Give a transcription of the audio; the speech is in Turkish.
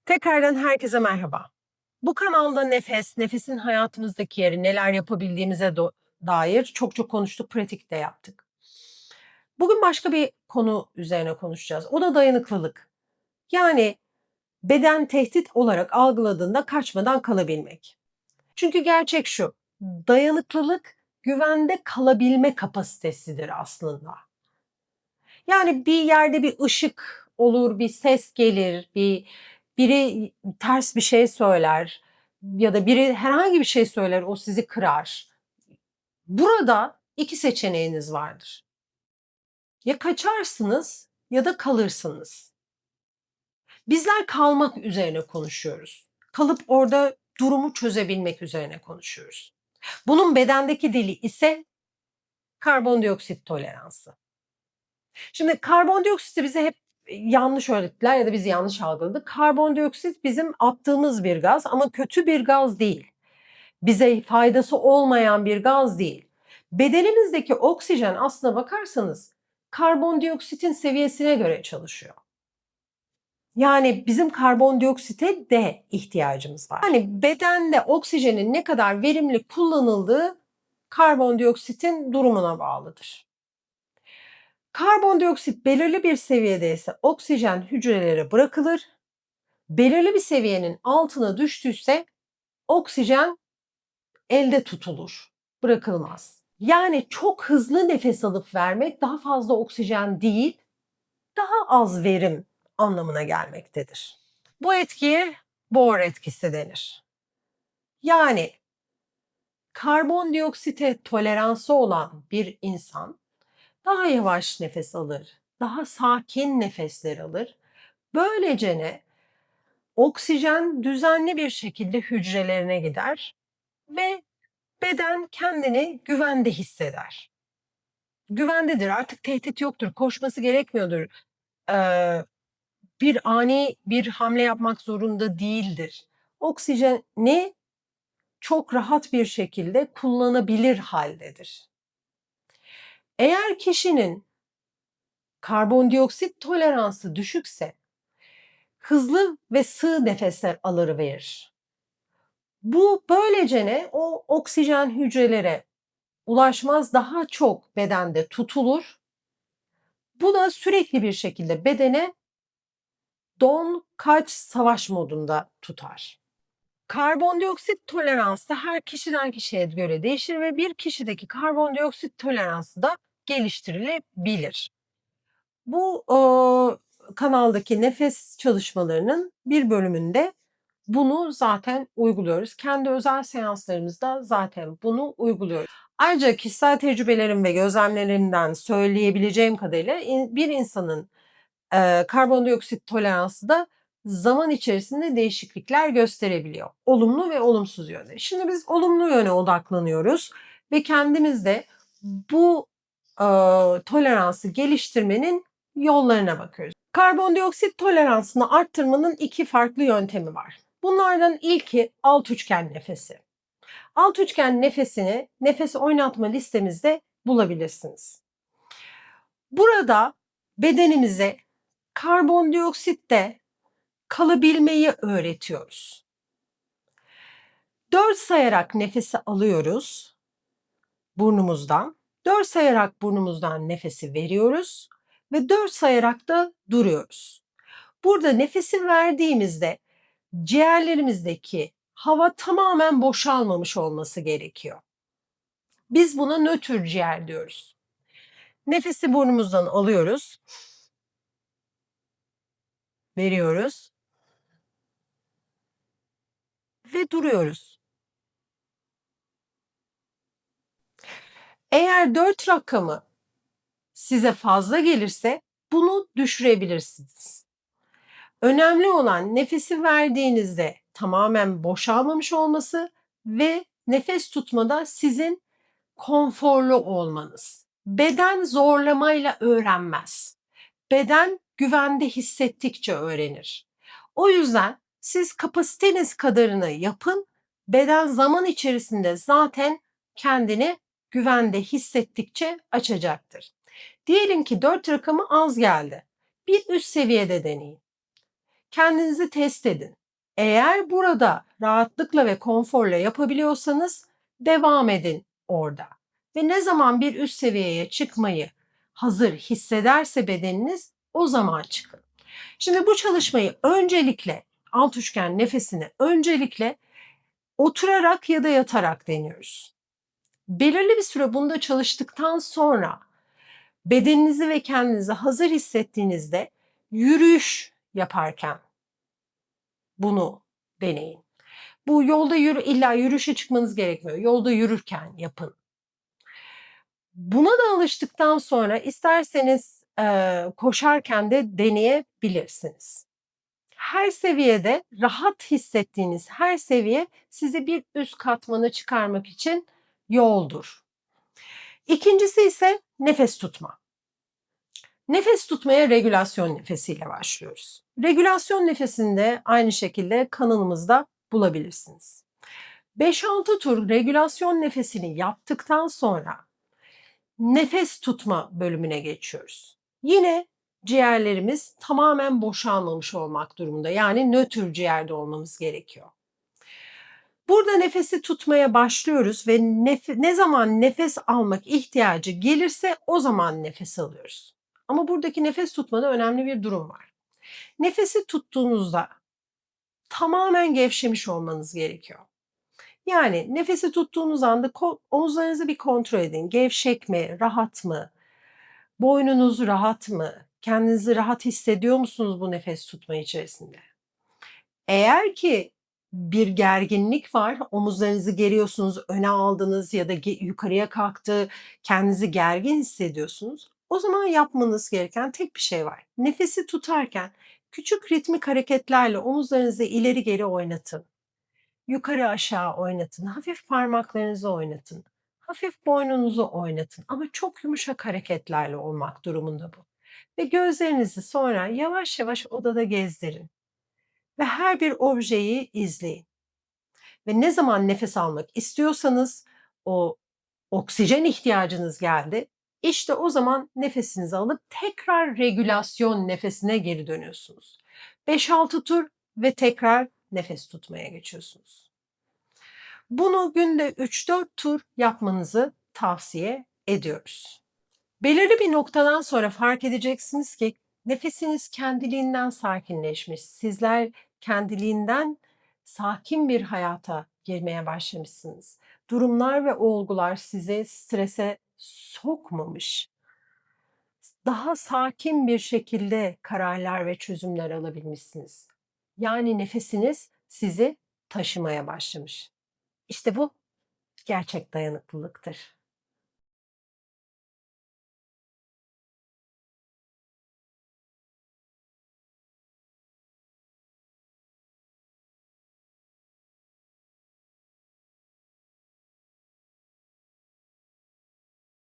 Tekrardan herkese merhaba. Bu kanalda nefesin hayatımızdaki yeri, neler yapabildiğimize dair çok konuştuk, pratik de yaptık. Bugün başka bir konu üzerine konuşacağız. O da dayanıklılık. Yani beden tehdit olarak algıladığında kaçmadan kalabilmek. Çünkü gerçek şu, dayanıklılık güvende kalabilme kapasitesidir aslında. Yani bir yerde bir ışık olur, bir ses gelir, biri ters bir şey söyler ya da biri herhangi bir şey söyler, o sizi kırar. Burada 2 seçeneğiniz vardır. Ya kaçarsınız ya da kalırsınız. Bizler kalmak üzerine konuşuyoruz. Kalıp orada durumu çözebilmek üzerine konuşuyoruz. Bunun bedendeki dili ise karbondioksit toleransı. Şimdi karbondioksiti bize hep yanlış öğrettiler ya da biz yanlış algıladık. Karbondioksit bizim attığımız bir gaz ama kötü bir gaz değil. Bize faydası olmayan bir gaz değil. Bedenimizdeki oksijen aslına bakarsanız karbondioksitin seviyesine göre çalışıyor. Yani bizim karbondioksite de ihtiyacımız var. Yani bedende oksijenin ne kadar verimli kullanıldığı karbondioksitin durumuna bağlıdır. Karbondioksit belirli bir seviyede ise oksijen hücrelere bırakılır. Belirli bir seviyenin altına düştüyse oksijen elde tutulur, bırakılmaz. Yani çok hızlı nefes alıp vermek daha fazla oksijen değil, daha az verim anlamına gelmektedir. Bu etkiye Bohr etkisi denir. Yani karbondioksite toleransı olan bir insan daha yavaş nefes alır, daha sakin nefesler alır. Böylece oksijen düzenli bir şekilde hücrelerine gider ve beden kendini güvende hisseder. Güvendedir, artık tehdit yoktur, koşması gerekmiyordur. Bir ani bir hamle yapmak zorunda değildir. Oksijeni çok rahat bir şekilde kullanabilir haldedir. Eğer kişinin karbondioksit toleransı düşükse hızlı ve sığ nefesler alıverir. Bu böylece o oksijen hücrelere ulaşmaz, daha çok bedende tutulur. Bu da sürekli bir şekilde bedene don, kaç, savaş modunda tutar. Karbondioksit toleransı her kişiden kişiye göre değişir ve bir kişideki karbondioksit toleransı da geliştirilebilir. Bu kanaldaki nefes çalışmalarının bir bölümünde bunu zaten uyguluyoruz. Kendi özel seanslarımızda zaten bunu uyguluyoruz. Ayrıca kişisel tecrübelerim ve gözlemlerimden söyleyebileceğim kadarıyla bir insanın karbondioksit toleransı da zaman içerisinde değişiklikler gösterebiliyor. Olumlu ve olumsuz yönde. Şimdi biz olumlu yöne odaklanıyoruz ve kendimizde bu toleransı geliştirmenin yollarına bakıyoruz. Karbondioksit toleransını arttırmanın 2 farklı yöntemi var. Bunlardan ilki alt üçgen nefesi. Alt üçgen nefesini nefes oynatma listemizde bulabilirsiniz. Burada bedenimize karbondioksitte kalabilmeyi öğretiyoruz. 4 sayarak nefesi alıyoruz burnumuzdan. 4 sayarak burnumuzdan nefesi veriyoruz ve 4 sayarak da duruyoruz. Burada nefesi verdiğimizde ciğerlerimizdeki hava tamamen boşalmamış olması gerekiyor. Biz buna nötr ciğer diyoruz. Nefesi burnumuzdan alıyoruz, veriyoruz ve duruyoruz. Eğer 4 rakamı size fazla gelirse bunu düşürebilirsiniz. Önemli olan nefesi verdiğinizde tamamen boşalmamış olması ve nefes tutmada sizin konforlu olmanız. Beden zorlamayla öğrenmez. Beden güvende hissettikçe öğrenir. O yüzden siz kapasiteniz kadarını yapın. Beden zaman içerisinde zaten kendini güvende hissettikçe açacaktır. Diyelim ki 4 rakamı az geldi. Bir üst seviyede deneyin. Kendinizi test edin. Eğer burada rahatlıkla ve konforla yapabiliyorsanız devam edin orada. Ve ne zaman bir üst seviyeye çıkmayı hazır hissederse bedeniniz o zaman çıkın. Şimdi bu çalışmayı öncelikle alt üçgen nefesini öncelikle oturarak ya da yatarak deniyoruz. Belirli bir süre bunda çalıştıktan sonra bedeninizi ve kendinizi hazır hissettiğinizde yürüyüş yaparken bunu deneyin. Bu yolda illa yürüyüşe çıkmanız gerekmiyor. Yolda yürürken yapın. Buna da alıştıktan sonra isterseniz koşarken de deneyebilirsiniz. Her seviyede rahat hissettiğiniz her seviye sizi bir üst katmana çıkarmak için yoldur. İkincisi ise nefes tutma. Nefes tutmaya regülasyon nefesiyle başlıyoruz. Regülasyon nefesinde aynı şekilde kanalımızda bulabilirsiniz. 5-6 tur regülasyon nefesini yaptıktan sonra nefes tutma bölümüne geçiyoruz. Yine ciğerlerimiz tamamen boşalmamış olmak durumunda. Yani nötr ciğerde olmamız gerekiyor. Burada nefesi tutmaya başlıyoruz ve ne zaman nefes almak ihtiyacı gelirse o zaman nefes alıyoruz. Ama buradaki nefes tutmada önemli bir durum var. Nefesi tuttuğunuzda tamamen gevşemiş olmanız gerekiyor. Yani nefesi tuttuğunuz anda omuzlarınızı bir kontrol edin. Gevşek mi, rahat mı? Boynunuz rahat mı? Kendinizi rahat hissediyor musunuz bu nefes tutma içerisinde? Eğer ki bir gerginlik var, omuzlarınızı geriyorsunuz, öne aldınız ya da yukarıya kalktı, kendinizi gergin hissediyorsunuz. O zaman yapmanız gereken tek bir şey var. Nefesi tutarken küçük ritmik hareketlerle omuzlarınızı ileri geri oynatın. Yukarı aşağı oynatın, hafif parmaklarınızı oynatın, hafif boynunuzu oynatın ama çok yumuşak hareketlerle olmak durumunda bu. Ve gözlerinizi sonra yavaş yavaş odada gezdirin ve her bir objeyi izleyin. Ve ne zaman nefes almak istiyorsanız o oksijen ihtiyacınız geldi. İşte o zaman nefesinizi alıp tekrar regülasyon nefesine geri dönüyorsunuz. 5-6 tur ve tekrar nefes tutmaya geçiyorsunuz. Bunu günde 3-4 tur yapmanızı tavsiye ediyoruz. Belirli bir noktadan sonra fark edeceksiniz ki nefesiniz kendiliğinden sakinleşmiş. Sizler kendiliğinden sakin bir hayata girmeye başlamışsınız. Durumlar ve olgular sizi strese sokmamış. Daha sakin bir şekilde kararlar ve çözümler alabilmişsiniz. Yani nefesiniz sizi taşımaya başlamış. İşte bu gerçek dayanıklılıktır.